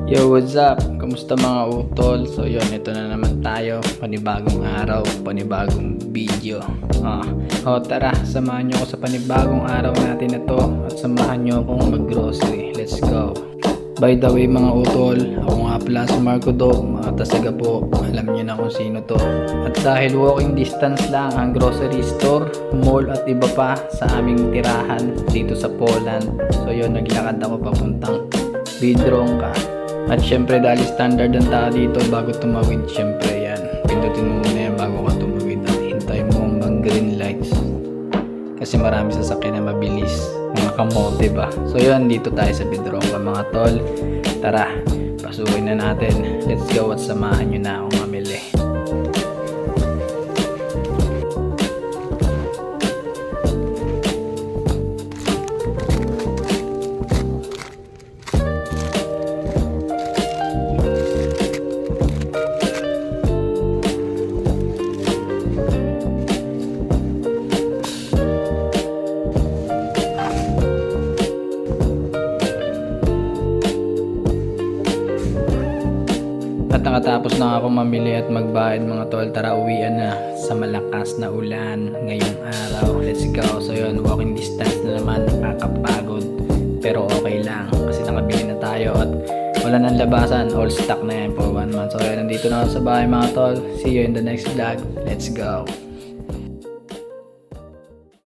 Yo, what's up? Kamusta mga utol? So yun, ito na naman tayo. Panibagong araw, panibagong video. Tara, samahan nyo ako sa panibagong araw natin na to. At samahan nyo akong mag-grocery. Let's go. By the way mga utol, ako nga pala si Marco Dog, mga tasaga po. Alam nyo na kung sino to. At dahil walking distance lang ang grocery store, mall at iba pa sa aming tirahan dito sa Poland. So yun, naglakad ako papuntang Biedronka. At syempre dahil standard ang tao dito bago tumawid, syempre yan, pindutin mo muna yan bago ka tumawid at hintay mo hanggang green lights kasi marami sasakyan na mabilis, mga kamote ba. So yun, dito tayo sa Biedronka mga tol. Tara, pasukin na natin. Let's go at samahan nyo na akong mamili. At nakatapos na ako mamili at magbayad mga tol. Tara, uwian na sa malakas na ulan ngayong araw. Let's go. So yun, walking distance na naman, nakakapagod pero okay lang kasi nakabili na tayo at wala nang labasan, all stock na yan for 1 month. So yun, nandito na ako sa bahay mga tol. See you in the next vlog. Let's go.